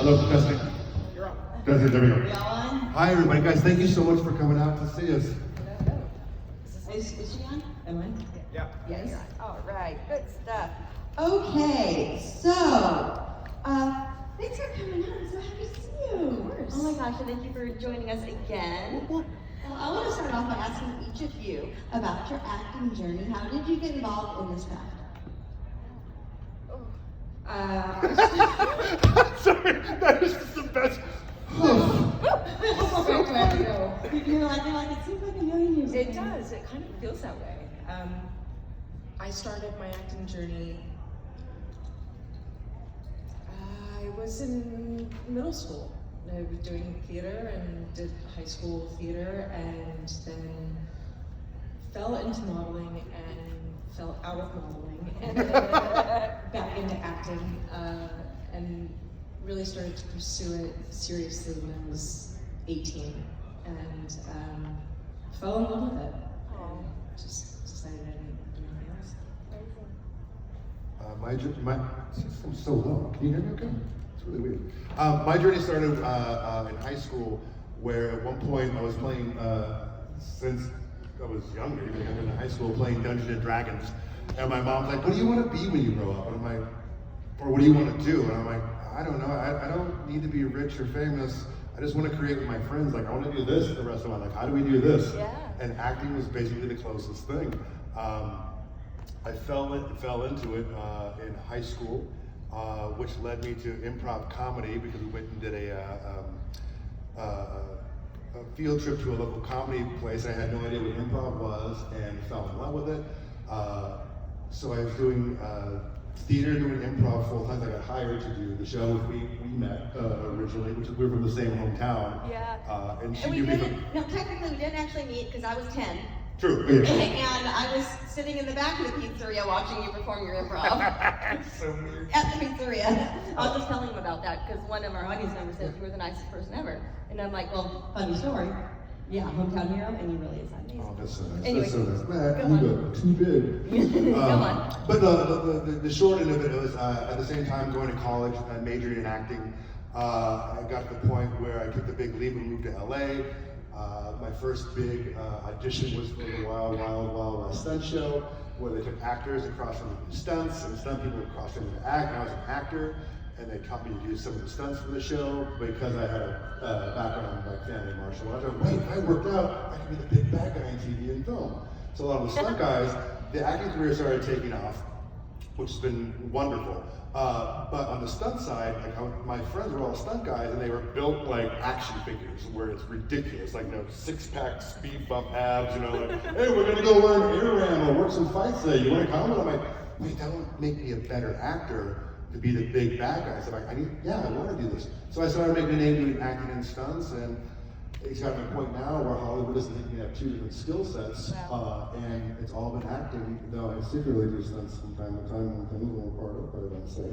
Hello, testing. You're on. Testing, there we go. We all on? Hi, everybody. Guys, thank you so much for coming out to see us. Is she on? Am I? Yeah. Yes? All right, good stuff. Okay, so, thanks for coming out. I'm so happy to see you. Of course. Oh my gosh, and thank you for joining us again. Well, I want to start off by asking each of you about your acting journey. How did you get involved in this craft? Sorry, that is the best. You're like, it seems like a million years ago. It does, it kind of feels that way. I started my acting journey, I was in middle school. I was doing theater and did high school theater and then fell into modeling and fell out of modeling and then back into acting and really started to pursue it seriously when I was 18 and fell in love with it. And just decided I didn't do anything else. My system's so low. Can you hear me okay? It's really weird. My journey started in high school, where at one point I was playing, since I was younger, even younger than high school, playing Dungeons and Dragons. And my mom's like, "What do you want to be when you grow up?" And I'm like, "Or what do you want to do?" And I'm like, "I don't know. I don't need to be rich or famous. I just want to create with my friends. Like, I want to do this the rest of my life. How do we do this?" Yeah. And acting was basically the closest thing. I fell into it in high school, which led me to improv comedy because we went and did a field trip to a local comedy place. I had no idea what improv was and fell in love with it. So I was doing theater, doing improv full time. I got hired to do the show. We met originally, which we were from the same hometown. Yeah. And she And we knew me from. didn't, no, technically we didn't actually meet because I was 10. True. Yeah. And I was sitting in the back of the pizzeria watching you perform your improv. So weird. At the pizzeria. I was just telling him about that because one of our audience members said you were the nicest person ever. And I'm like, well, Funny story. Yeah, hometown hero, and he really is amazing. Oh, that's so nice. Anyway, That's so nice. go Man, on. you go too big. Go on. But the short end of it was at the same time going to college, I majored in acting. I got to the point where I took the big leap and moved to LA. My first big audition was for the Wild Wild West stunt show, where they took actors across from the stunts and stunt people across from the act. I was an actor, and they taught me to do some of the stunts for the show because I had a background like family martial arts. I was like, wait, if I worked out, I could be the big bad guy in TV and film. So a lot of the stunt guys, the acting career started taking off, which has been wonderful. But on the stunt side, like my friends were all stunt guys, and they were built like action figures, where it's ridiculous, like six-pack, speed bump abs, like, hey, we're gonna go learn air ram or work some fights today. You want to come? And I'm like, wait, that would make me a better actor to be the big bad guy. So I want to do this. So I started making a name doing acting and stunts, and it's gotten to a point now where Hollywood doesn't think you have two different skill sets, and it's all been acting, though I secretly do stunts from time to time when things are part of what I don't say.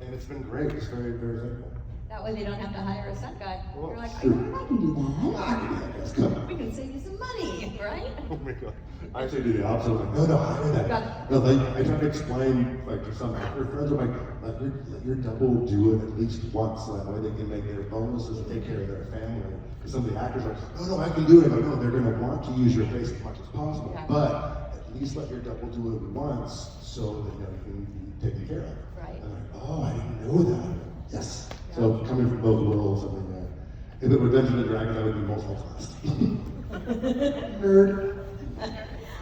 And it's been great. It's very, very simple. that way they don't have to hire a stunt guy. Well, You're like, I sure. know I can do that. I can do that, guys. Come on. We can save you some money, right? Oh my god. I actually do the opposite. I'm like, no, hire that. No, I try to explain to some actor friends, I'm like, let your double do it at least once, so that way they can make their bonuses and take care of their family. Because some of the actors are like, no, I can do it. I'm like, no, they're gonna want to use your face as much as possible. Yeah. But at least let your double do it once so that you can be taken care of. Right. And I'm like, oh, I didn't know that. Yes. So coming from both worlds, I mean, if it were Dungeons and Dragons, I would be multi-classed. Nerd.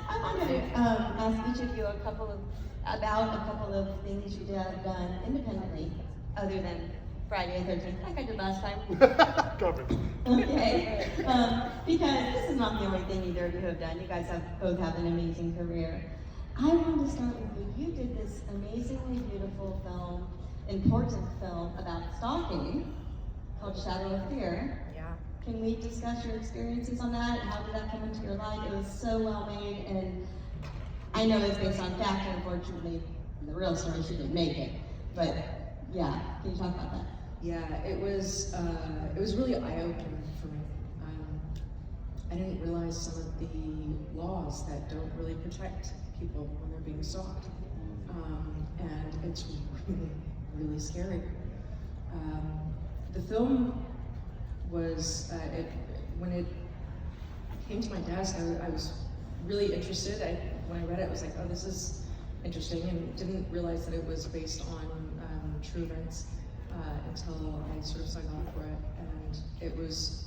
I wanted to ask each of you about a couple of things you have done independently, other than Friday the 13th, like I did last time. Covered. Okay. Because this is not the only thing either of you have done. You guys both have an amazing career. I wanted to start with you. You did this amazingly beautiful film, important film about stalking called Shadow of Fear. Yeah. Can we discuss your experiences on that? How did that come into your life? It was so well made, and I know it's based on fact, and unfortunately, the real story she didn't make it. But yeah, can you talk about that? Yeah, it was really eye-opening for me. I didn't realize some of the laws that don't really protect people when they're being stalked. And it's really, really scary. The film was, when it came to my desk, I was really interested. When I read it, I was like, oh, this is interesting, and didn't realize that it was based on true events until I sort of signed on for it. And it was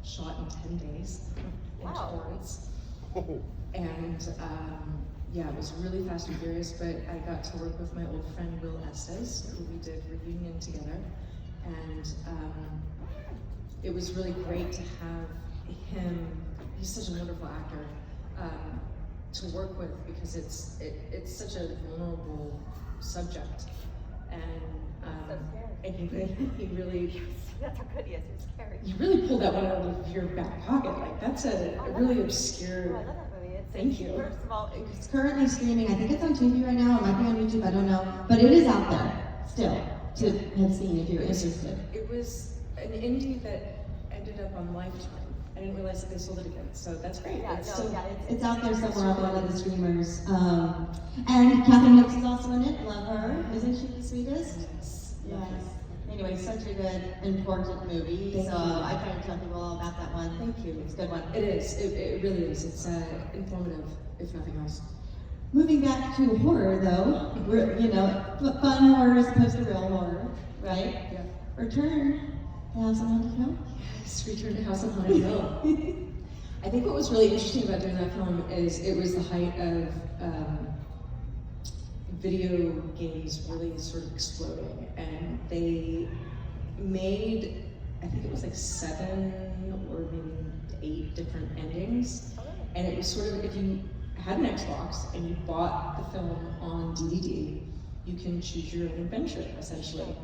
shot in 10 days in Torrance. And yeah, it was really fast and furious, but I got to work with my old friend Will Estes, who we did Reunion together. And it was really great to have him, he's such a wonderful actor, to work with, because it's such a vulnerable subject. And he really That's how good he is. He's scary. you really pulled that one out of your back pocket. Like, that's a really obscure. I love that movie. Thank you. First of all, It's currently streaming. I think it's on TV right now. It might be on YouTube. I don't know, but it is out there still to have seen if you're interested. It was an indie that ended up on Lifetime. I didn't realize that they sold it again, so that's great. yeah, It's no, still- yeah, It's out there somewhere on one of the streamers. And Catherine Hicks is also in it. Love her. Isn't she the sweetest? Yes. Yes. Anyway, such a good, important movie. Thank so you. I try to tell people all about that one. Thank you. It's a good one. It is. It really is. It's informative, if nothing else. Moving back to horror, though, fun horror as opposed to real horror, right? Yeah. Return to House on Haunted Hill. Yes, Return to House on Haunted Hill. I think what was really interesting about doing that film is it was the height of video games really sort of exploding, and they made, I think it was like 7 or maybe 8 different endings, and it was sort of, if you had an Xbox and you bought the film on DVD, you can choose your own adventure, essentially.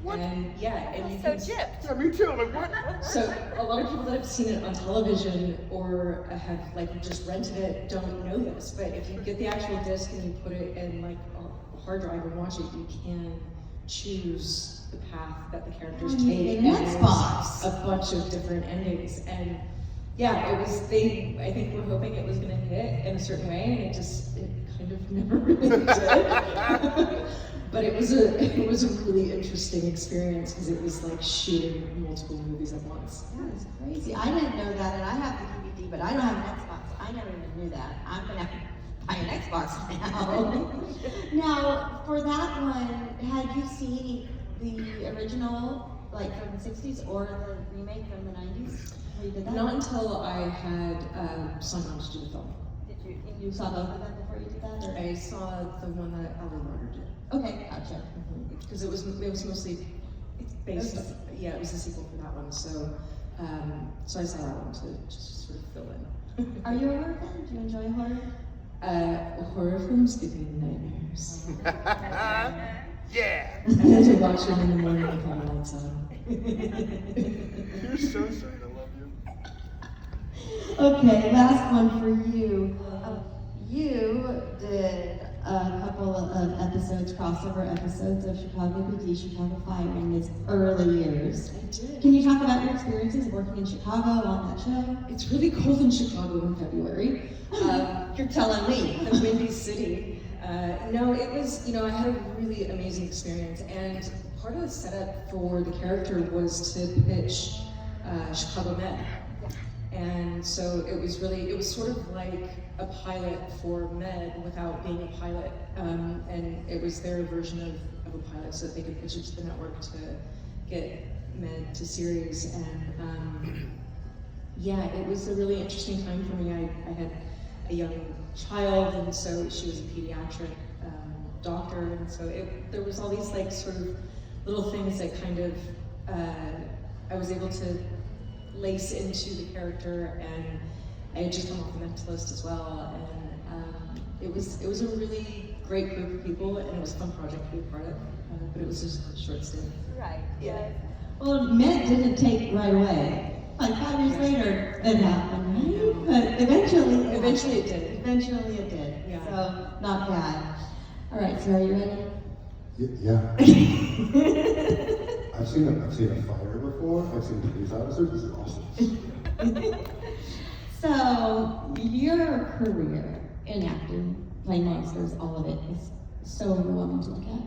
What? And yeah, and you so can, gypped. Yeah, me too. I'm like, what? so a lot of people that have seen it on television or have like just rented it don't know this, but if you get the actual disc and you put it in like a hard drive and watch it, you can choose the path that the characters Oh, you take. get an and there's Xbox. a bunch of different endings, and yeah, it was. I think we're hoping it was going to hit in a certain way, and it kind of never really did. But it was a really interesting experience because it was like shooting multiple movies at once. That is crazy. I didn't know that, and I have the DVD, but I don't have an Xbox. I never even knew that. I'm gonna have to buy an Xbox now. Now, for that one, had you seen the original, like from the 60s, or the remake from the 90s? Where you did that? Not until I had signed on to do the film. Did you? You saw both of them before you did that, or? I saw the one that Elder Lauder did. Okay, gotcha. Because it was mostly based. Yeah, it was a sequel for that one. So so I saw that one to just sort of fill in. Are you a horror fan? Do you enjoy horror? Horror films give me nightmares. Yeah. I have to watch them in the morning with all the lights on. You're so sweet. I love you. Okay, last one for you. You did a couple of episodes, crossover episodes of Chicago PD, Chicago Fire in its early years. I did. Can you talk about your experiences working in Chicago on that show? It's really cold in Chicago in February. You're telling me. The Windy City. No, it was, I had a really amazing experience, and part of the setup for the character was to pitch Chicago Med. And so it was sort of like a pilot for Med without being a pilot. And it was their version of a pilot so that they could pitch it to the network to get Med to series. And yeah, it was a really interesting time for me. I had a young child, and so she was a pediatric doctor, and so there was all these like sort of little things that kind of I was able to lace into the character, and I had just come off the mentalist as well, and it was a really great group of people, and it was a fun project to be a part of, but it was just a short stint. Right. Yeah. Well, Med didn't take right away. Like 5 years later, it happened, right? But eventually Eventually it did. Eventually it did. Yeah. So, not bad. All right, so are you ready? Yeah. I've seen a fire before. I've seen police officers. This is awesome. So, your career in acting, playing monsters, all of it is so overwhelming to look at.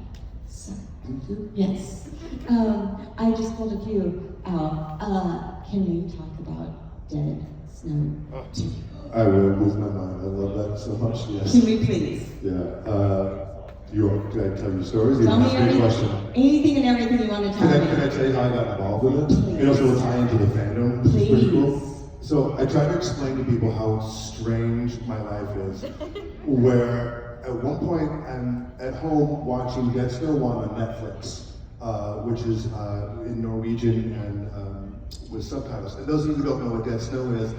So, Thank you. yes. I just pulled a few out. Can we talk about Dead Snow 2? I will lose my mind. I love that so much. Yes. Can we please? Yeah. Can I tell you stories? Tell me Ask a question. anything and everything you want to tell Can I me. tell you how I got involved with it? Please. And also we'll tie into the fandom. This is pretty cool. Please. So I try to explain to people how strange my life is. Where at one point I'm at home watching Dead Snow 1 on Netflix, which is in Norwegian and with subtitles. And those of you who don't know what Dead Snow is,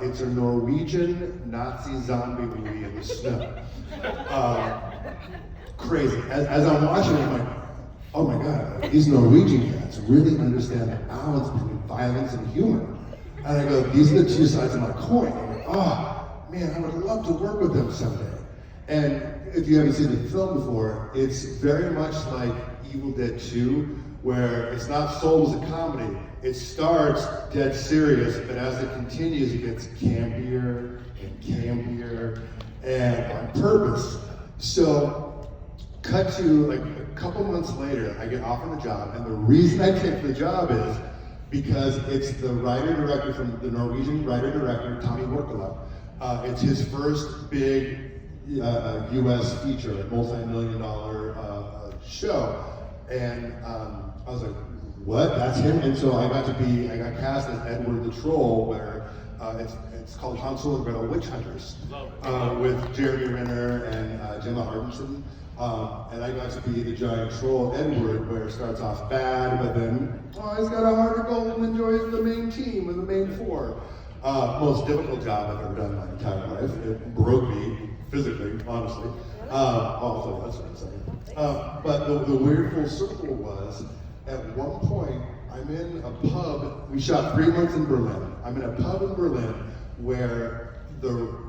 it's a Norwegian Nazi zombie movie in the snow. Crazy. As I'm watching it, I'm like, oh my God, these Norwegian cats really understand the balance between violence and humor. And I go, these are the two sides of my coin. I'm like, oh man, I would love to work with them someday. And if you haven't seen the film before, it's very much like Evil Dead 2, where it's not sold as a comedy. It starts dead serious, but as it continues, it gets campier and campier, and on purpose. So, cut to like a couple months later, I get offered the job, and the reason I take the job is because it's the writer-director from the Norwegian writer-director, Tommy Wirkola. It's his first big U.S. feature, like multi-million-dollar show, and I was like, what? That's him? And so I got cast as Edward the Troll, where it's called Hansel and Gretel Witch Hunters, with Jeremy Renner and Gemma Arterton. And I got to be the giant troll Edward, where it starts off bad, but then, he's got a heart of gold and enjoys the main team and the main four. Most difficult job I've ever done in my entire life. It broke me physically, honestly. Also, that's what I'm saying. But the weird full circle was, at one point, I'm in a pub. We shot 3 months in Berlin. I'm in a pub in Berlin where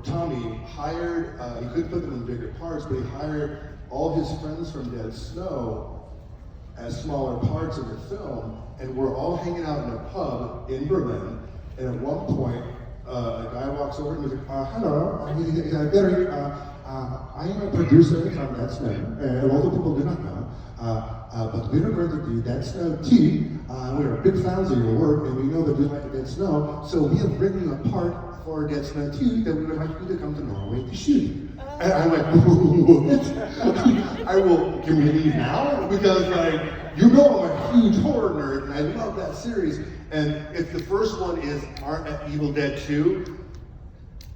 Tommy hired, he couldn't put them in bigger parts, but he hired all his friends from Dead Snow as smaller parts of the film, and we're all hanging out in a pub in Berlin, and at one point, a guy walks over and he's like, hello, I am a producer from Dead Snow, and a lot of people do not know, but we're going to do Dead Snow 2. We're big fans of your work, and we know that you like Dead Snow, so we have written a part for Dead Snow 2 that we would like you to come to Norway to shoot. And I'm like, what? Can we leave now? Because I'm a huge horror nerd, and I love that series. And if the first one is Evil Dead 2,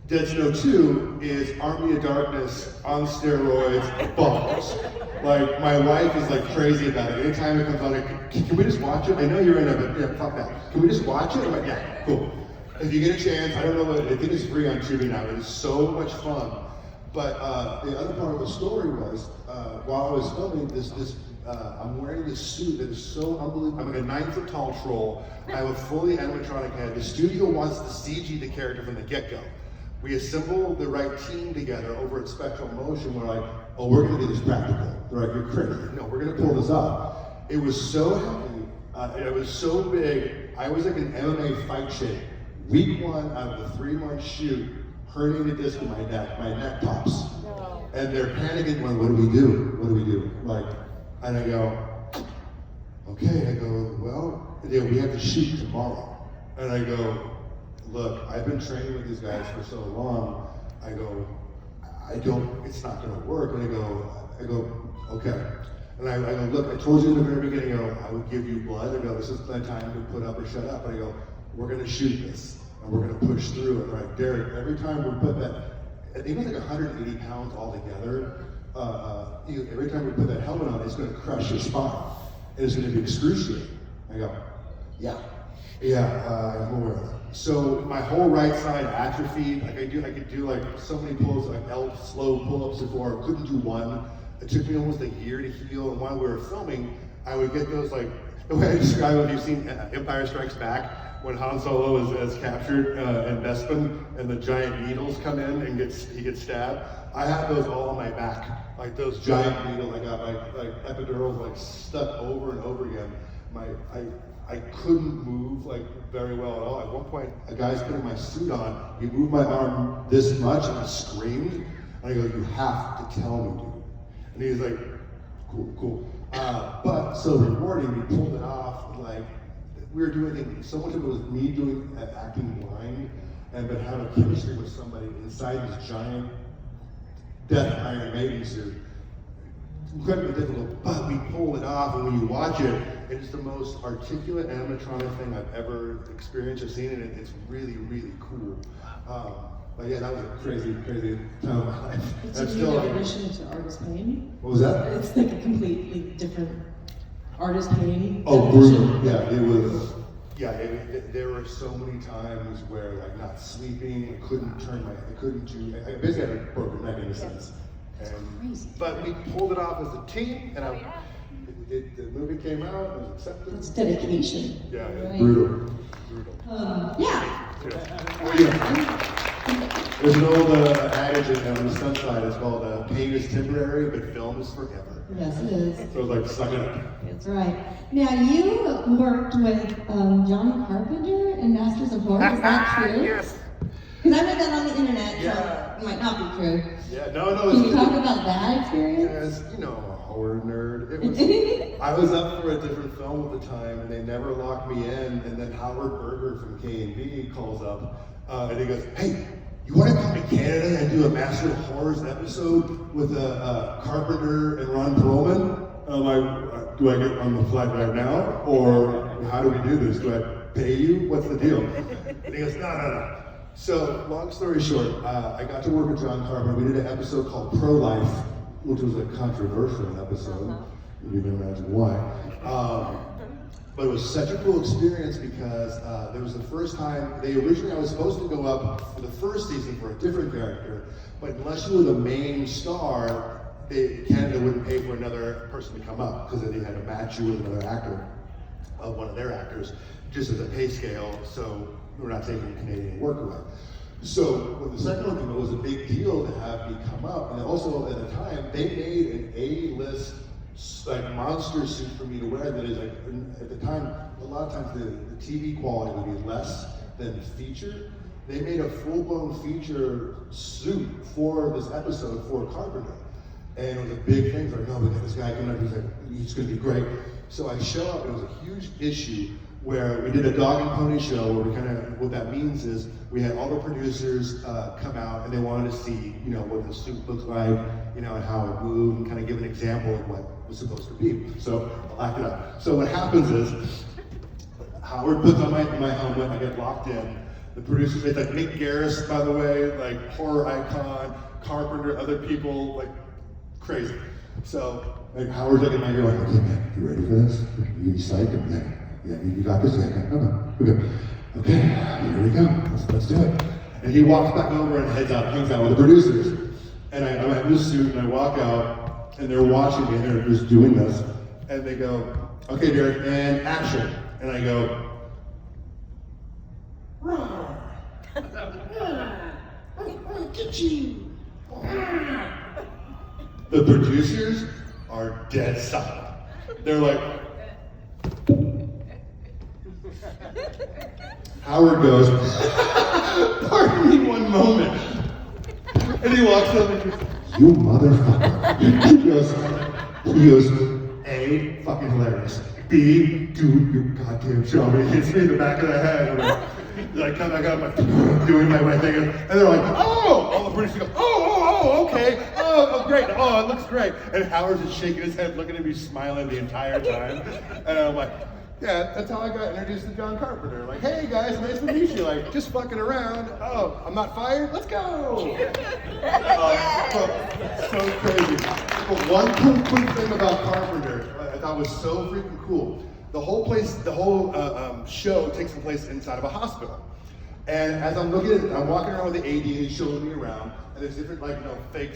Dead Snow 2 is Army of Darkness on steroids, bombs. Like, my wife is crazy about it. Anytime it comes on, can we just watch it? I know you're in it, but yeah, fuck that. Can we just watch it? I'm like, yeah, cool. If you get a chance, I don't know I think it's free on Tubi now. It is so much fun. But the other part of the story was, while I was filming I'm wearing this suit that is so unbelievable. I'm like a 9-foot tall troll. I have a fully animatronic head. The studio wants to CG the character from the get-go. We assembled the right team together over at Spectral Motion. We're like, we're gonna do this practical. They're like, you're crazy. No, we're gonna pull this off. It was so heavy, it was so big, I was like an MMA fight shape. Week 1 out of the 3-month shoot, hurting the disc in my neck pops. No. And they're panicking, going, what do we do? What do we do? And I go, okay, well, we have to shoot tomorrow. And I go, look, I've been training with these guys for so long. I go, it's not gonna work. And I go, okay. And I go, look, I told you in the very beginning, I would give you blood. I go, this is the time to put up or shut up. And I go, we're gonna shoot this, and we're gonna push through it. Right, Derek, every time we put that, I think it's 180 pounds altogether. Every time we put that helmet on, it's gonna crush your spine. It's gonna be excruciating. I go, yeah, I'm aware of that. So my whole right side atrophied. I could do so many pulls, slow pull-ups before. I couldn't do one. It took me almost a year to heal. And while we were filming, I would get those the way I describe it. You've seen Empire Strikes Back, when Han Solo is captured in Bespin, and the giant needles come in and he gets stabbed. I have those all on my back, those giant needles. I got epidurals stuck over and over again. I couldn't move very well at all. At one point, a guy's putting my suit on. He moved my arm this much, and I screamed. And I go, "You have to tell me, dude." And he's like, Cool. But so rewarding, we pulled it off. Like we were doing so much of it was me doing acting blind, but having chemistry with somebody inside this giant Death Iron Maiden suit. Incredibly difficult, but we pulled it off, and when you watch it, it's the most articulate animatronic thing I've ever experienced or seen, and it's really, really cool. But yeah, that was a crazy time of my life. It's That's a new definition to artist pain. What was that? It's like a completely different artist pain. Oh, definition. brutal. Yeah, it was. Yeah, there were so many times where like not sleeping, I couldn't do. I basically had a broken neck in a sense. Crazy. But we pulled it off as a team, and Oh, yeah. the movie came out, it was accepted. It's dedication. Yeah, it was Right. brutal. Yeah. Well, there's an old adage on the sun side, it's called pain is temporary, but film is forever. Yes, it is. So it's like, suck it up. That's right. Now, you worked with John Carpenter in Masters of Horror. Is that true? Yes. Because I read that on the internet, Yeah. so it might not be true. Yeah, no. Can you talk about that experience? As you know, I'm a horror nerd. It was. I was up for a different film at the time, and they never locked me in. And then Howard Berger from K&B calls up, and he goes, "Hey, you want to come to Canada and do a Master of Horrors episode with Carpenter and Ron Perlman?" I'm like, "Do I get on the flight right now, or how do we do this? Do I pay you? What's the deal?" And he goes, "No. So, long story short, I got to work with John Carpenter. We did an episode called Pro-Life, which was a controversial episode. You can imagine why. But it was such a cool experience because there was the first time, I was supposed to go up for the first season for a different character, but unless you were the main star, Canada wouldn't pay for another person to come up because they had to match you with another actor, one of their actors, just as a pay scale, so we're not taking Canadian work away. So when the second one came out, it was a big deal to have me come up, and also at the time, they made an A-list like monster suit for me to wear that is like, at the time, a lot of times the TV quality would be less than the feature. They made a full-blown feature suit for this episode for Carpenter. And it was a big thing. It's like, no, we got this guy coming up, he's gonna be great. So I show up, it was a huge issue where we did a dog and pony show where what that means is we had all the producers come out and they wanted to see, what the suit looked like, and how it moved and kind of give an example of what it was supposed to be. So I'll act it out. So what happens is, Howard puts on my helmet, I get locked in. The producers, it's like Nick Garris, by the way, like horror icon, Carpenter, other people, like crazy. So like Howard's like in my ear, like, "Okay, man, you ready for this? You psyched? Yeah, you got this? Yeah, okay, here we go. Let's do it." And he walks back over and hangs out with the producers. And I'm in this suit and I walk out and they're watching me and they're just doing this. And they go, "Okay, Derek, and action." And I go, "Roar. I'll get you." The producers are dead silent. They're like, Howard goes, "Pardon me one moment." And he walks up and goes, "You motherfucker." He goes, A, fucking hilarious. B, "Dude, you goddamn show." He hits me in the back of the head. And I come back up, I'm doing my thing. And they're like, "Oh!" All the producers go, "Oh, okay. Oh, great. Oh, it looks great." And Howard's just shaking his head, looking at me, smiling the entire time. And I'm like, yeah, that's how I got introduced to John Carpenter. Like, "Hey guys, nice to meet you." Like, just fucking around. "Oh, I'm not fired? Let's go." So crazy. But one quick thing about Carpenter I thought was so freaking cool. The whole show takes place inside of a hospital. And as I'm looking at it, I'm walking around with the AD and he's showing me around, and there's different fake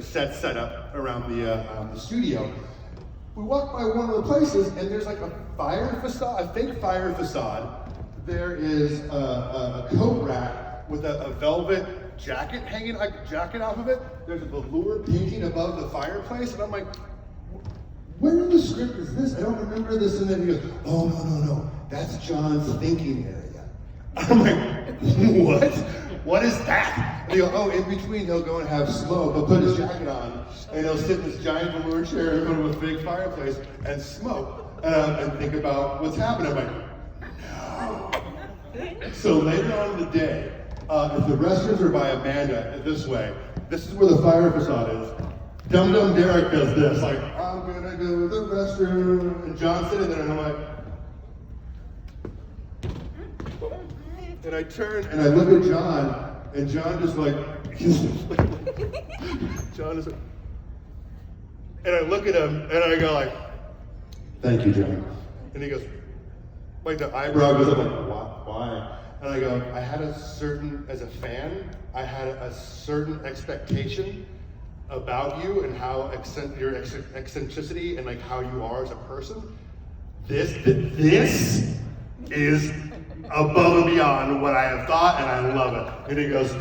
sets set up around the studio. We walk by one of the places and there's like a fake fire facade. There is a coat rack with a velvet jacket hanging, like jacket off of it. There's a velour painting above the fireplace, and I'm like, "Where in the script is this? I don't remember this." And then he goes, "Oh, no. That's John's thinking area." I'm like, "What? What is that?" And he'll, oh, in between he'll go and have smoke. He'll put his jacket on, and he'll sit in this giant velour chair in front of a big fireplace and smoke and think about what's happening. I'm like, no. So later on in the day, if the restrooms are by Amanda this way, this is where the fire facade is. Dum Dum Derek does this, like, I'm gonna go to the restroom. And John's sitting there, and I'm like, and I turn and I look at John, and John just like, John is like, and I look at him, and I go like, Thank you, John. and he goes, like the eyebrow goes up, like, why? And I go, I had a certain, as a fan, I had a certain expectation about you and how your eccentricity and like how you are as a person. This is above and beyond what I have thought, and I love it. And he goes,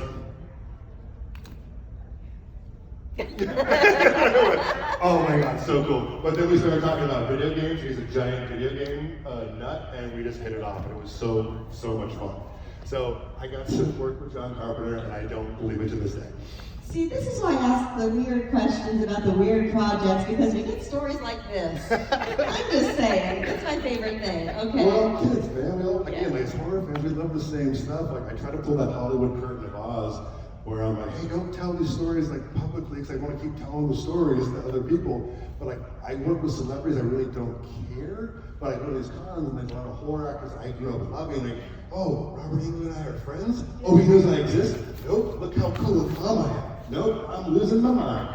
oh my God, so cool. But then we started talking about video games. He's a giant video game nut, and we just hit it off, and it was so much fun. So I got to work with John Carpenter, and I don't believe it to this day. See, this is why I ask the weird questions about the weird projects, because we get stories like this. I'm just saying, that's my favorite thing, okay? We're all kids, man. We all, again, like, as horror fans, we love the same stuff. Like, I try to pull that Hollywood curtain of Oz, where I'm like, hey, don't tell these stories like publicly, because I want to keep telling the stories to other people. But like, I work with celebrities, I really don't care. But I go to these cons, and there's a lot of horror actors I grew up loving. Like, oh, Robert Englund and I are friends? Oh, he knows I exist? Nope, look how cool and calm I am. Nope, I'm losing my mind.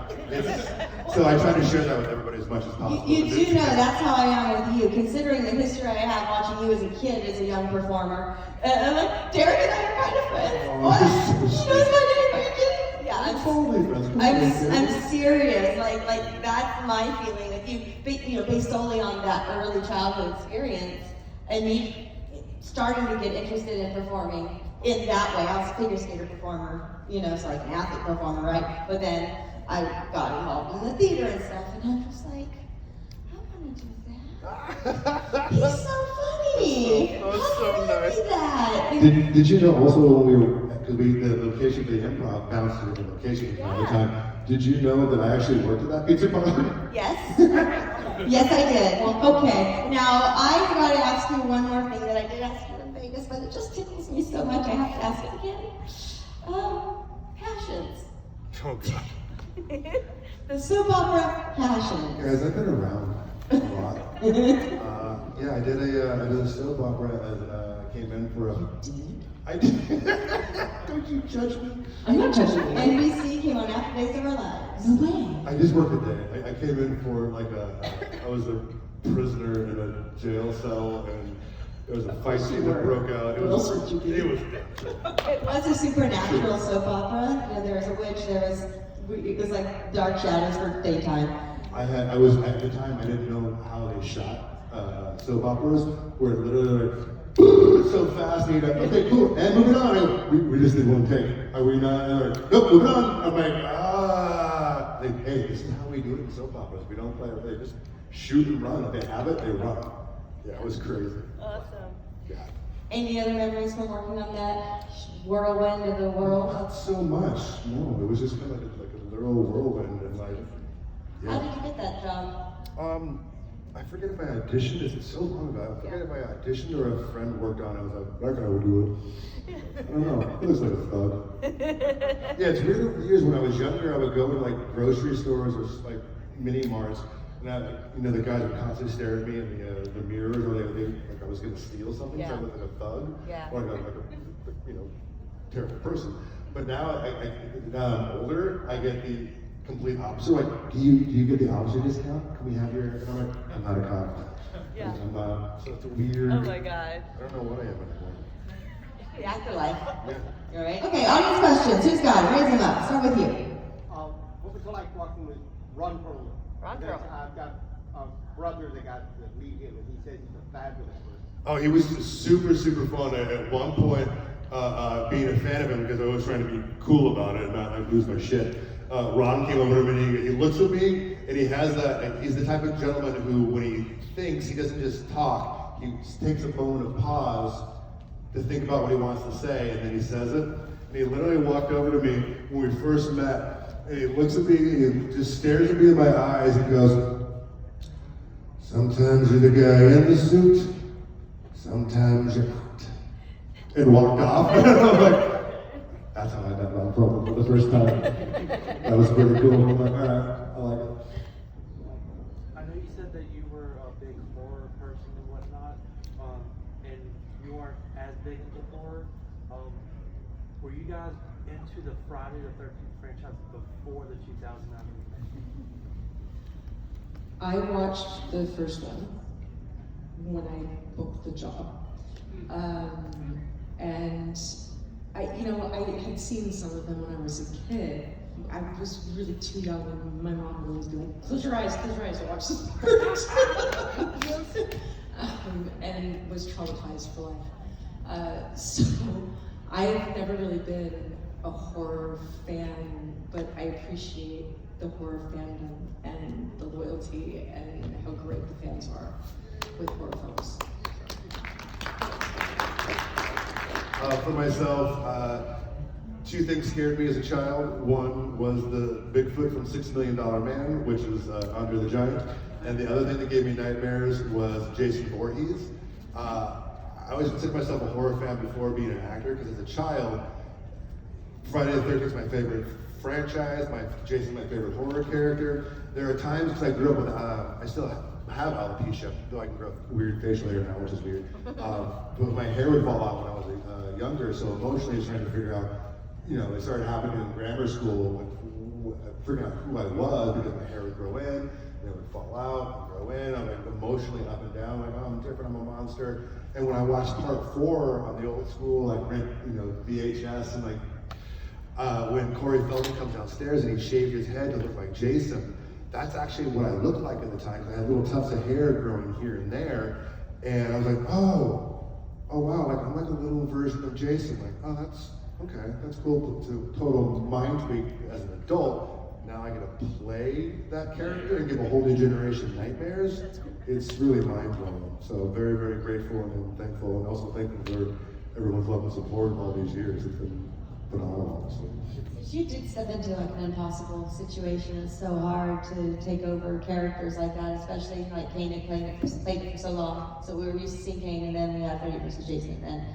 So I try to share that with everybody as much as possible. You do know that's how I am with you, considering the history I have watching you as a kid, as a young performer. And like, Derek and I are kind of friends. Oh, What? this is He knows my name, are you kidding? Yeah, We're totally friends. Come on, I'm kid. serious. Like that's my feeling with you. Based solely on that early childhood experience, and me starting to get interested in performing in that way. I was a figure skater performer, so like an athlete performer, right? But then I got involved in the theater and stuff, and I'm just like, I want to do that. He's so funny. Oh, How so can I nice. do that? Did you know also when we were, because the location for the improv bounced to a different location from time to time, did you know that I actually worked at that pizza parlor? Yes. Yes, I did. Well, okay. Now, I forgot to ask you one more thing that I did ask you in Vegas, but it just tickles me so much I have to ask it again. Passions. Oh God. The soap opera Passions. Guys, I've been around a lot. Yeah, I did a soap opera and I came in for a. I did. Don't you judge me? I'm not judging you. NBC came on after Days of Our Lives. No way. I just worked a day. I came in for like I was a prisoner in a jail cell and there was a fight scene that broke out. It was It was a supernatural soap opera. There was a witch. It was like dark shadows for daytime. I was at the time I didn't know how they shot soap operas where it literally like, so fast and you're like, okay, cool, and moving on. I go, we just did one take. Are we not? And they're like, nope, moving on. I'm like, hey, this is how we do it in soap operas. We don't play it. They just shoot and run. If they have it, they run. Yeah, it was crazy. Awesome. Yeah. Any other memories from working on that whirlwind of the world? Not so much. No, it was just kind of like a literal whirlwind and like. Yeah. How did you get that job? I forget if I auditioned. It's so long ago. I forget if I auditioned or a friend worked on it. I was like, that guy would do it. I don't know. He looks like a thug. Yeah, it's weird over the years. When I was younger, I would go to like grocery stores or like mini marts, and the guys would constantly stare at me in the mirrors, or they like I was going to steal something. So I looked like a thug, or like a terrible person. But now, now I'm older, I get the complete opposite. Like, do you get the officer discount? Can we have your? And I'm like, I'm not a cop. Yeah. I'm not. So it's a weird. Oh my God. I don't know what I am anymore. The afterlife. Yeah. You all right? Okay, audience questions. Who's got it? Raise them up. Start with you. What was it like working with Ron Perlman? Ron Because Perlman. I've got a brother that got to meet him, and he says he's a fabulous person. Oh, he was super fun. At one point, being a fan of him because I was trying to be cool about it and not like lose my shit. Ron came over to me and he looks at me and he has that. Like, he's the type of gentleman who, when he thinks, he doesn't just talk. He takes a moment of pause to think about what he wants to say, and then he says it. And he literally walked over to me when we first met, and he looks at me and he just stares at me in my eyes and goes, "Sometimes you're the guy in the suit, sometimes you're not." And walked off. And I'm like, that's how I met Ron Perlman for the first time. That was pretty cool. I'm like, all right, I like it. I know you said that you were a big horror person and whatnot, and you weren't as big into horror. Were you guys into the Friday the 13th franchise before the 2009 remake? I watched the first one when I booked the job. And I had seen some of them when I was a kid. I was really too young, and my mom would always be like, close your eyes, to watch this part. And was traumatized for life. So I've never really been a horror fan, but I appreciate the horror fandom and the loyalty and how great the fans are with horror films. For myself, two things scared me as a child. One was the Bigfoot from $6 Million Man, which was Andre the Giant. And the other thing that gave me nightmares was Jason Voorhees. I always considered myself a horror fan before being an actor, because as a child, Friday the 13th is my favorite franchise. Jason's my favorite horror character. There are times, because I grew up with, I still have alopecia, though I can grow weird facial hair now, which is weird. But my hair would fall out when I was younger, so emotionally I was trying to figure out, it started happening in grammar school, figuring out who I was, because my hair would grow in, and it would fall out, and grow in. I'm like emotionally up and down, like, oh, I'm different, I'm a monster. And when I watched part 4 on the old school, like rent, VHS, and when Corey Feldman comes downstairs and he shaved his head to look like Jason, that's actually what I looked like at the time. I had little tufts of hair growing here and there, and I was like, oh wow, like I'm like a little version of Jason. Like, oh, that's okay, that's cool. To total mind tweak as an adult. Now I get to play that character and give a whole new generation nightmares. It's really mind blowing. So very, very grateful and thankful, and also thankful for everyone's love and support all these years. It's been phenomenal, honestly. You did step into like an impossible situation. It's so hard to take over characters like that, especially like Kane had played it for so long. So we were used to seeing Kane, and then we had Freddy versus Jason, and then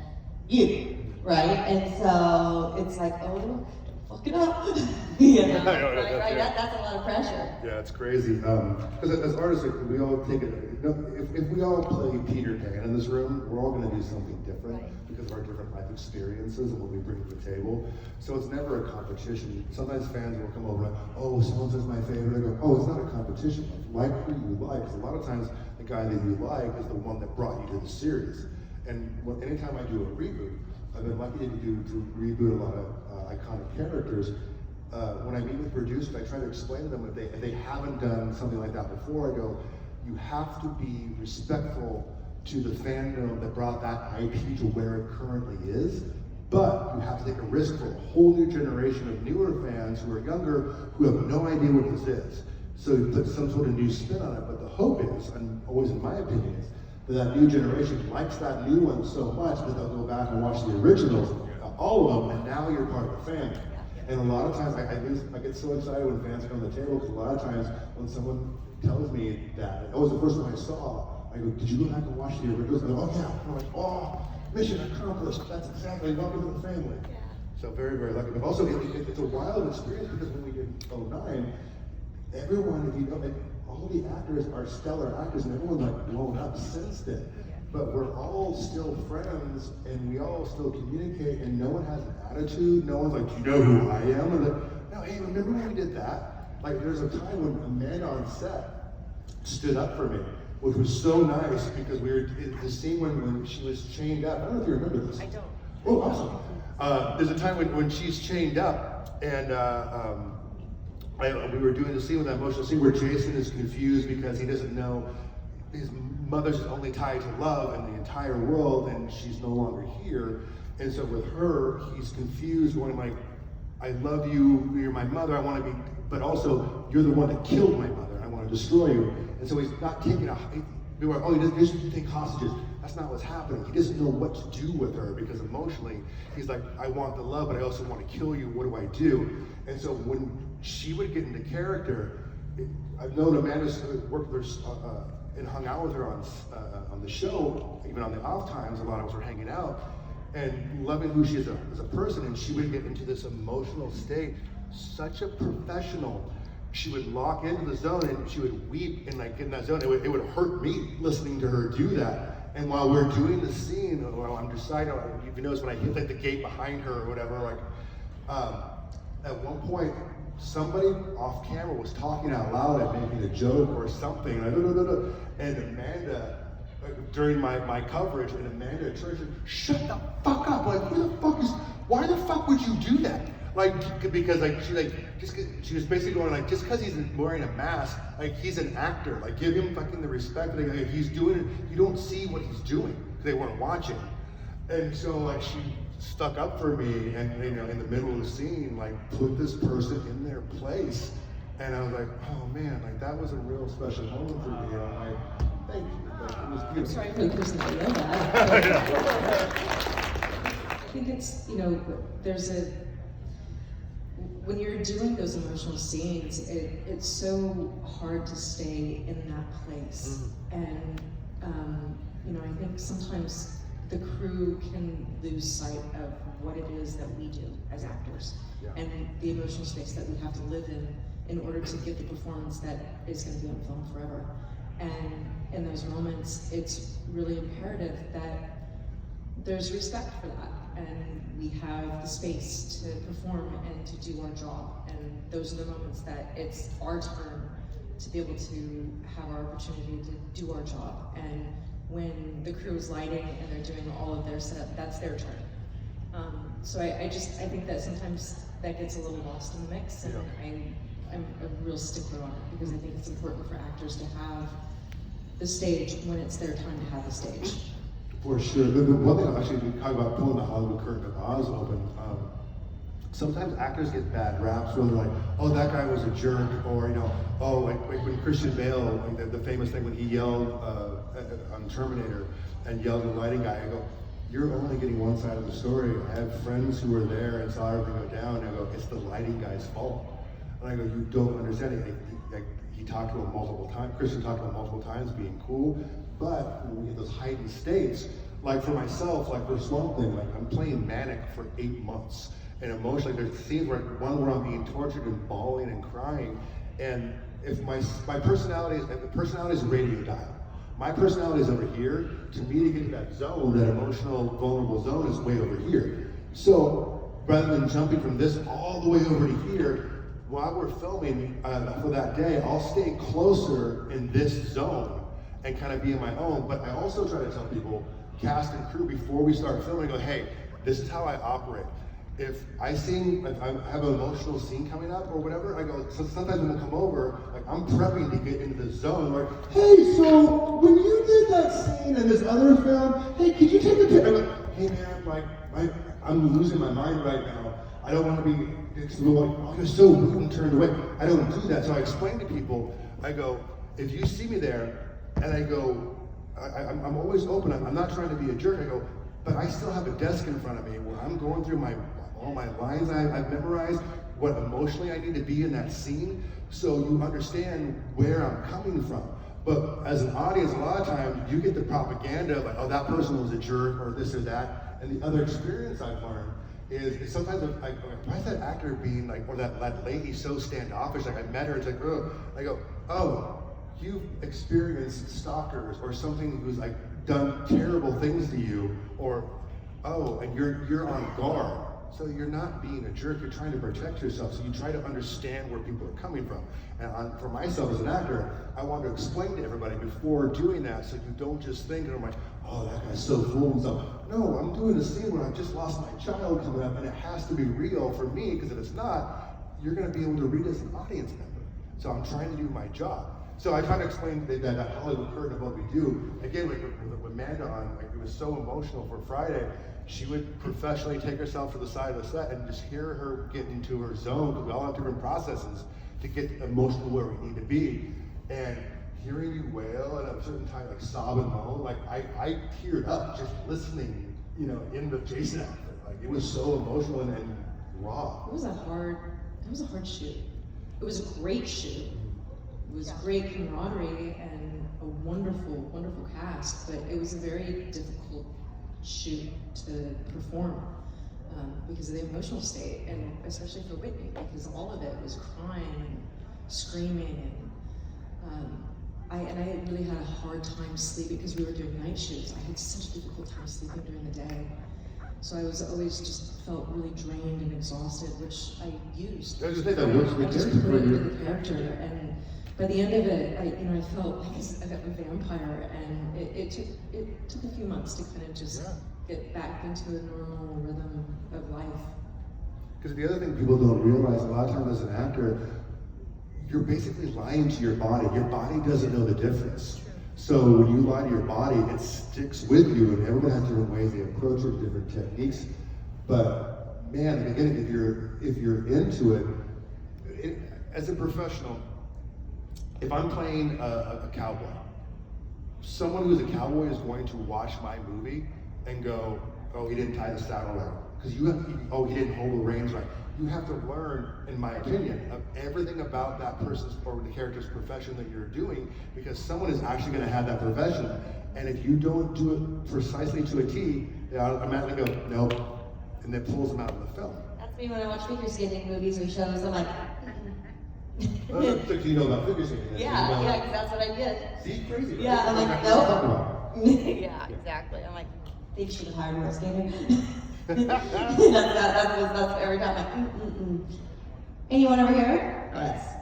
you, right? And so it's like, oh, don't fuck it up. Right? That's a lot of pressure. Yeah, it's crazy. Because as artists, we all take it. If we all play Peter Pan in this room, we're all going to do something different because of our different life experiences and what we bring to the table. So it's never a competition. Sometimes fans will come over and oh, so-and-so's my favorite. I go, oh, it's not a competition. Like who you like. Because a lot of times the guy that you like is the one that brought you to the series. And anytime I do a reboot, I've been lucky to reboot a lot of iconic characters. When I meet with producers, I try to explain to them if they haven't done something like that before, I go, you have to be respectful to the fandom that brought that IP to where it currently is, but you have to take a risk for a whole new generation of newer fans who are younger, who have no idea what this is. So you put some sort of new spin on it, but the hope is, and always in my opinion, is that new generation likes that new one so much that they'll go back and watch the originals, all of them, and now you're part of the family. And a lot of times, I get so excited when fans come to the table, because a lot of times when someone tells me that, it was the first one I saw, I go, did you go back and watch the originals? And they go, oh yeah. And I'm like, oh, mission accomplished. That's exactly, welcome to the family. So very, very lucky. But also, it's a wild experience, because when we did 09, everyone, if you know, all the actors are stellar actors, and everyone's like blown up since then. But we're all still friends, and we all still communicate, and no one has an attitude. No one's like, do you know who I am? And like, no, hey, remember when we did that? Like, there's a time when Amanda on set stood up for me, which was so nice, because we were in the scene when she was chained up. I don't know if you remember this. I don't. Oh, awesome. There's a time when she's chained up, and we were doing the scene with that emotional scene where Jason is confused because he doesn't know his mother's only tied to love in the entire world, and she's no longer here. And so with her, he's confused, going like, I love you, you're my mother, I want to be, but also, you're the one that killed my mother, I want to destroy you. And so he's not taking he doesn't take hostages. that's not what's happening. He doesn't know what to do with her because emotionally, he's like, I want the love, but I also want to kill you. What do I do? And so when she would get into character, I've known Amanda worked with her and hung out with her on the show, even on the off times. A lot of us were hanging out and loving who she is as a person. And she would get into this emotional state, such a professional. She would lock into the zone and she would weep and like get in that zone. It would hurt me listening to her do that. And while we're doing the scene, while I'm deciding, if you notice when I hit like the gate behind her or whatever, like at one point, somebody off camera was talking out loud and making a joke or something. And Amanda, during my coverage, and Amanda turned and said, shut the fuck up. Like, why the fuck would you do that? Like, because like she was basically going like, just because he's wearing a mask, like he's an actor. Like, give him fucking the respect. Like, if he's doing it, you don't see what he's doing because they weren't watching. And so like she stuck up for me, and you know, in the middle of the scene, like put this person in their place, and I was like, oh man, like that was a real special moment for me. And I'm like, thank you. Like, it was I'm beautiful. sorry for the person that yelled at. I think it's, you know, when you're doing those emotional scenes, it's so hard to stay in that place. And, you know, I think sometimes the crew can lose sight of what it is that we do as actors, and the emotional space that we have to live in order to give the performance that is going to be on film forever. And in those moments, it's really imperative that there's respect for that, and we have the space to perform and to do our job. And those are the moments that it's our turn to be able to have our opportunity to do our job. And when the crew is lighting and they're doing all of their setup, that's their turn. So I think that sometimes that gets a little lost in the mix, and I'm a real stickler on it because I think it's important for actors to have the stage when it's their time to have the stage. For sure. The one thing actually, we talk about pulling the Hollywood curtain of Oz open. Sometimes actors get bad raps where they're like, oh, that guy was a jerk, or you know, oh, like when Christian Bale, like the famous thing when he yelled on Terminator and yelled at the lighting guy, I go, you're only getting one side of the story. I have friends who were there and saw everything go down, and I go, it's the lighting guy's fault. And I go, you don't understand it. He talked to him multiple times, Christian talked to him multiple times being cool, but when we get those heightened states, like for myself, like for Swamp Thing, like I'm playing manic for 8 months. And emotionally, there's scenes where I'm being tortured and bawling and crying. And if my personality is radio dial. My personality is over here. To me, to get to that zone, that emotional, vulnerable zone, is way over here. So rather than jumping from this all the way over to here, while we're filming for that day, I'll stay closer in this zone and kind of be in my own. But I also try to tell people, cast and crew, before we start filming, I go, hey, this is how I operate. If I have an emotional scene coming up or whatever, I go, so sometimes when I come over, like I'm prepping to get into the zone, like, hey, so when you did that scene in this other film, hey, could you take the picture? I'm like, hey man, like, I'm losing my mind right now. I don't want to be, oh, you're so rude and turned away. I don't do that. So I explain to people, I go, if you see me there, and I go, I'm always open. I'm not trying to be a jerk. I go, but I still have a desk in front of me where I'm going through all my lines I've memorized, what emotionally I need to be in that scene, so you understand where I'm coming from. But as an audience, a lot of times you get the propaganda of like, oh, that person was a jerk or this or that. And the other experience I've learned is sometimes like, why is that actor being like, or that lady so standoffish? Like I met her, it's like, oh, I go, oh, you've experienced stalkers or something who's like done terrible things to you, or oh, and you're on guard. So you're not being a jerk, you're trying to protect yourself. So you try to understand where people are coming from. And for myself as an actor, I want to explain to everybody before doing that, so you don't just think, and I'm like, oh, that guy's so full of himself. No, I'm doing a scene where I've just lost my child coming up, and it has to be real for me, because if it's not, you're gonna be able to read as an audience member. So I'm trying to do my job. So I try to explain that Hollywood curtain of what we do. Again, with Amanda on, like, it was so emotional for Friday. She would professionally take herself to the side of the set and just hear her get into her zone, because we all have different processes to get emotional where we need to be. And hearing you wail at a certain time, like sob and moan, like I teared up just listening, you know, in the Jason outfit. Like it was so emotional and raw. It was a hard shoot. It was a great shoot. It was great camaraderie and a wonderful, wonderful cast, but it was a very difficult shoot to perform because of the emotional state, and especially for Whitney, because all of it was crying and screaming, and I really had a hard time sleeping because we were doing night shoots. I had such a difficult time sleeping during the day. So I was always just felt really drained and exhausted, which I used. I just think that works I with just character. put it into the character, and by the end of it, I felt like a vampire, and it took a few months to kind of just get back into a normal rhythm of life. Because the other thing people don't realize, a lot of times as an actor, you're basically lying to your body. Your body doesn't know the difference. So when you lie to your body, it sticks with you, and everyone has different ways they approach it, different techniques. But man, in the beginning, if you're into it, as a professional, if I'm playing a cowboy, someone who's a cowboy is going to watch my movie and go, oh, he didn't tie the saddle right. Because he didn't hold the reins right. You have to learn, in my opinion, of everything about that person's or the character's profession that you're doing, because someone is actually going to have that profession. And if you don't do it precisely to a T, they automatically go, nope, and that pulls them out of the film. That's me when I watch figure skating movies or shows. I'm like, So you know about figure skating? yeah, because that's what I did. See, crazy. Right? Yeah, I'm like, That's what I'm talking about. Yeah, exactly. I'm like, They should have hired me a skater. that's every time. Like, Anyone over here? Yes.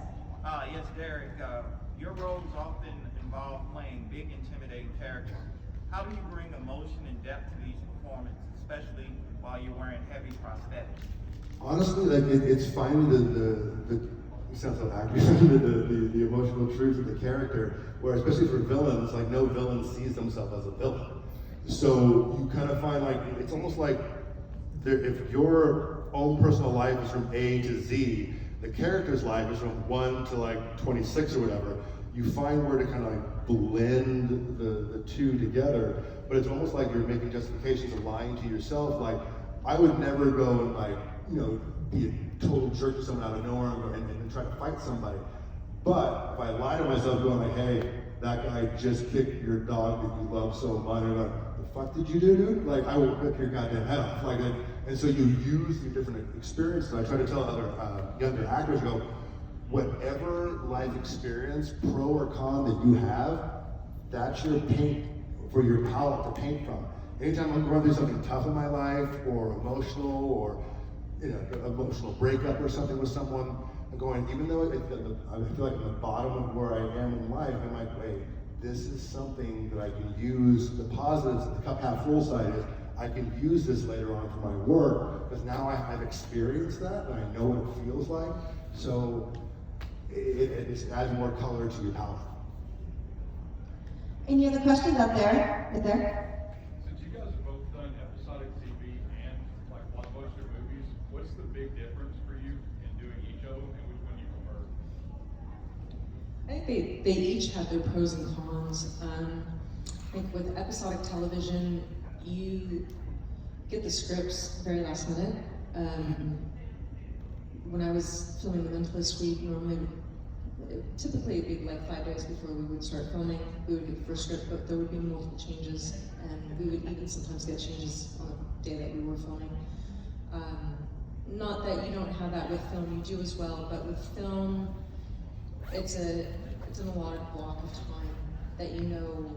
Yes, Derek. Your roles often involve playing big, intimidating characters. How do you bring emotion and depth to these performances, especially while you're wearing heavy prosthetics? Honestly, like it's finding the it sounds so accurate, the emotional truth of the character, where especially for villains, like no villain sees themselves as a villain. So you kind of find like, it's almost like if your own personal life is from A to Z, the character's life is from 1 to like 26 or whatever, you find where to kind of like blend the two together, but it's almost like you're making justifications of lying to yourself. Like, I would never go and like, you know, be a total jerk to someone out of nowhere and try to fight somebody. But if I lie to myself going like, hey, that guy just kicked your dog that you love so much, and I'm like, the fuck did you do, dude? Like, I will rip your goddamn head off. Like, and so you use your different experiences. I try to tell other younger actors, go, whatever life experience, pro or con that you have, that's your paint for your palette to paint from. Anytime I'm going through something tough in my life, or emotional, or emotional breakup or something with someone, I'm going, even though I feel like at the bottom of where I am in life, I'm like, wait, this is something that I can use. The positives, the cup half full side is, I can use this later on for my work, because now I've experienced that and I know what it feels like. So it just adds more color to your palette. Any other questions out there? Right there? Since you guys have both done episodic TV and like blockbuster movies, what's the big difference for you in doing each of them, and which one you prefer? I think they each have their pros and cons. I think with episodic television, you get the scripts very last minute. When I was filming The Mentalist, we normally, typically it'd be like 5 days before we would start filming, we would get the first script, but there would be multiple changes, and we would even sometimes get changes on the day that we were filming. Not that you don't have that with film, you do as well, but with film, it's an allotted block of time that you know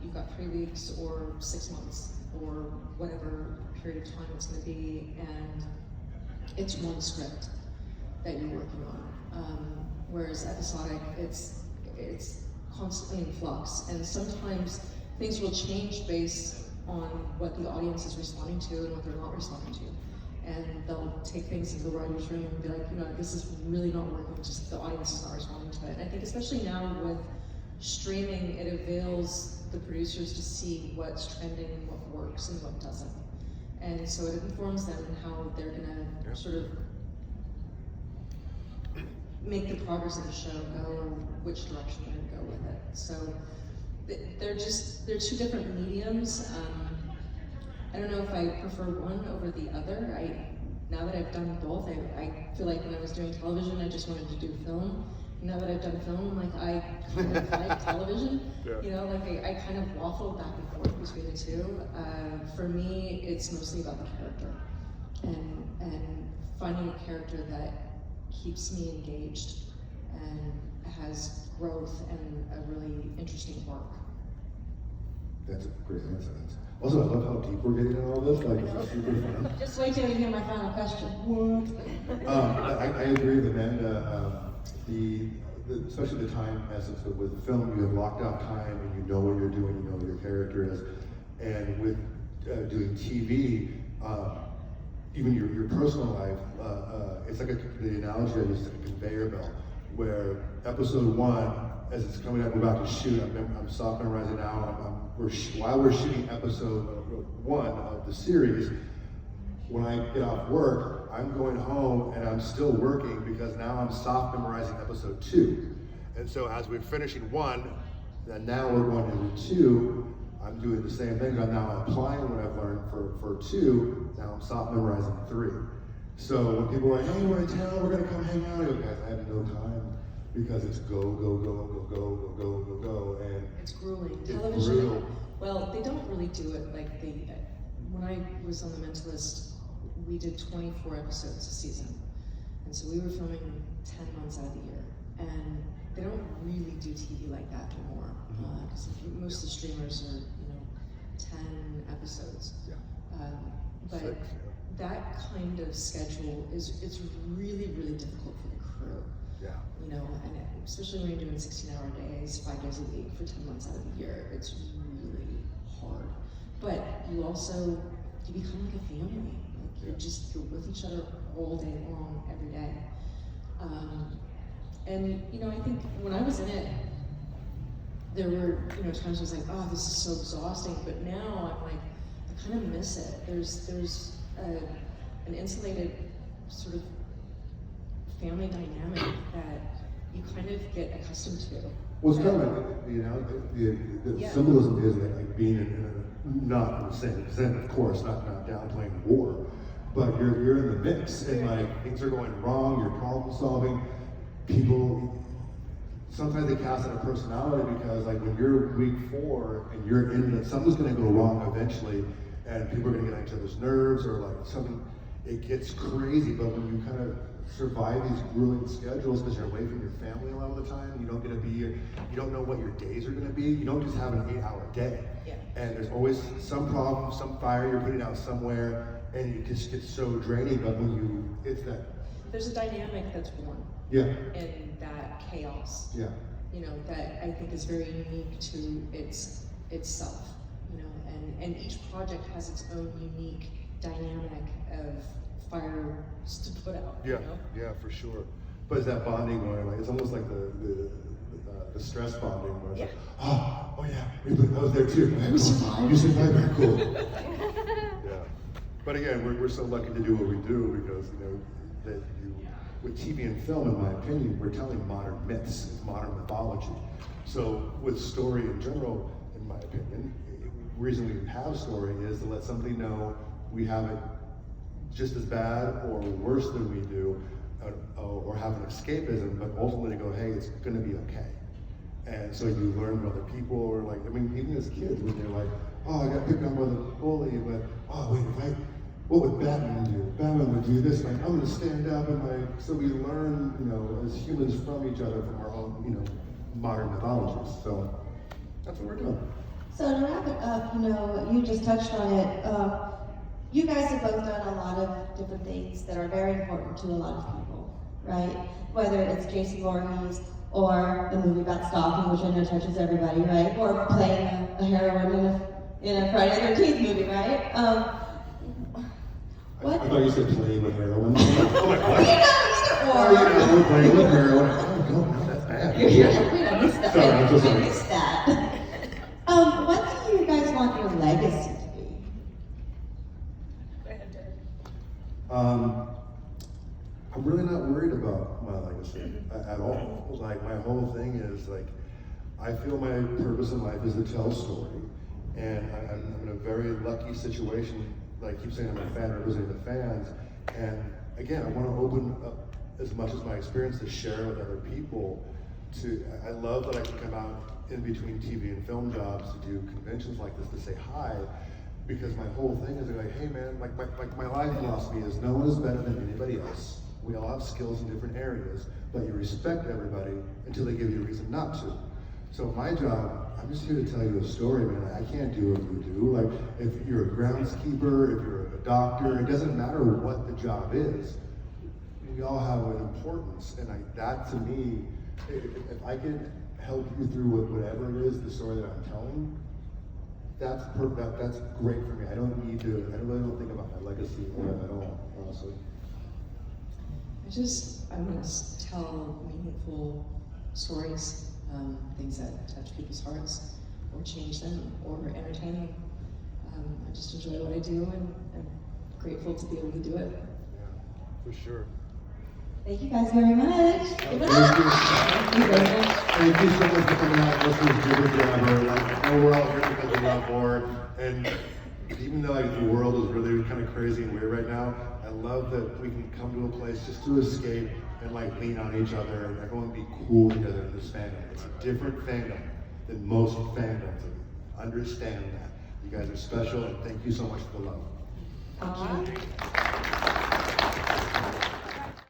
you've got 3 weeks or 6 months or whatever period of time it's going to be, and it's one script that you're working on. Whereas episodic, it's constantly in flux, and sometimes things will change based on what the audience is responding to and what they're not responding to. And they'll take things into the writer's room and be like, this is really not working, just the audience is not responding to it. And I think especially now with streaming, it avails the producers to see what's trending and what works and what doesn't. And so it informs them in how they're gonna sort of make the progress of the show go, or which direction they're gonna go with it. So they're two different mediums. I don't know if I prefer one over the other. Now that I've done both, I feel like when I was doing television, I just wanted to do film. Now that I've done film, I'm like, I kind of like television. Yeah. You know, like I kind of waffle back and forth between the two. For me, it's mostly about the character and finding a character that keeps me engaged and has growth and a really interesting arc. That's a great answer. Also, I love how deep we're getting in all this. Like, this is super fun. Just wait till you hear my final question. I agree with Amanda. Especially the time essence with film, you have locked out time and you know what you're doing, you know what your character is. And with doing TV, even your personal life, it's like the analogy I used, like a conveyor belt, where episode 1, as it's coming up, we're about to shoot. I'm soft memorizing now. While we're shooting episode 1 of the series, when I get off work, I'm going home and I'm still working because now I'm soft memorizing episode 2. And so as we're finishing 1, and now we're going into 2, I'm doing the same thing. I'm now applying what I've learned for 2. Now I'm soft memorizing 3. So when people are like, hey, we're in town, we're gonna come hang out, I go, guys, I have no time because it's go, and It's grueling. It's Television, brutal. well, they don't really do it like when I was on The Mentalist, we did 24 episodes a season. And so we were filming 10 months out of the year. And they don't really do TV like that anymore. Because most of the streamers are, 10 episodes. Yeah. But 6, that kind of schedule it's really, really difficult for the crew. yeah. And especially when you're doing 16-hour days, 5 days a week for 10 months out of the year, it's really hard. But you become like a family. Like you're with each other all day long, every day. And I think when I was in it, there were times I was like, oh, this is so exhausting. But now I'm like, I kind of miss it. There's an insulated sort of family dynamic that you kind of get accustomed to. Well, it's kind of like, the symbolism is like being in not in the same, of course, not downplaying war, but you're in the mix, and like things are going wrong, you're problem solving. People, sometimes they cast out a personality because like when you're week 4 and you're in it, something's gonna go wrong eventually, and people are gonna get on each other's nerves or like something, it gets crazy, but when you kind of survive these grueling schedules because you're away from your family a lot of the time, you don't get to be here, you don't know what your days are gonna be, you don't just have an 8-hour day. Yeah. And there's always some problem, some fire you're putting out somewhere, and it just gets so draining, but when There's a dynamic that's born yeah, in that chaos. yeah. That I think is very unique to itself. And each project has its own unique dynamic of fires to put out. Yeah, for sure. But it's that bonding where like it's almost like the stress bonding where it's like, oh yeah, I was there too. We survived. You survived, very cool. Yeah. But again, we're so lucky to do what we do because that with TV and film, in my opinion, we're telling modern myths, modern mythology. So with story in general, in my opinion, the reason we have story is to let somebody know we have it just as bad or worse than we do, or have an escapism, but ultimately go, hey, it's gonna be okay. And so you learn from other people, or like, even as kids, when you're like, oh, I got picked on by the bully, but, oh, wait, what would Batman do? Batman would do this, like, I'm gonna stand up, and like, so we learn, as humans from each other, from our own, modern mythologies. So that's what we're doing. So to wrap it up, you just touched on it. You guys have both done a lot of different things that are very important to a lot of people, right? Whether it's Jason Voorhees or the movie about stalking, which I know touches everybody, right? Or playing a heroine in a Friday the 13th movie, right? What? I thought you said playing with heroin. We're playing with heroin. Oh, no, that's bad. We don't miss that. Sorry, I'm so sorry. We missed that. What do you guys want your legacy to be? Go ahead, Derek. I'm really not worried about my legacy at all. Like my whole thing is like, I feel my purpose in life is to tell story, and I'm in a very lucky situation. Like I keep saying, I'm a fan representing the fans, and again, I want to open up as much as my experience to share with other people. I love that I can come out in between TV and film jobs to do conventions like this to say hi, because my whole thing is like, hey man, like my life philosophy is no one is better than anybody else. We all have skills in different areas, but you respect everybody until they give you a reason not to. So my job, I'm just here to tell you a story, man. I can't do what you do. Like if you're a groundskeeper, if you're a doctor, it doesn't matter what the job is. We all have an importance, and that to me, if I can help you through whatever it is, the story that I'm telling, that's perfect. That's great for me. I really don't think about my legacy at all, honestly. I want to tell meaningful stories, things that touch people's hearts, or change them, or entertain them. I just enjoy what I do, and I'm grateful to be able to do it. Yeah, for sure. Thank you guys very much. Thank you so much for coming out. This was Jibber Jabber. Like, I know we're all here because we love board, and even though like, the world is really kind of crazy and weird right now, I love that we can come to a place just to escape and like lean on each other and everyone be cool together in this fandom. It's a different fandom than most fandoms. Understand that. You guys are special, and thank you so much for the love. Thank you.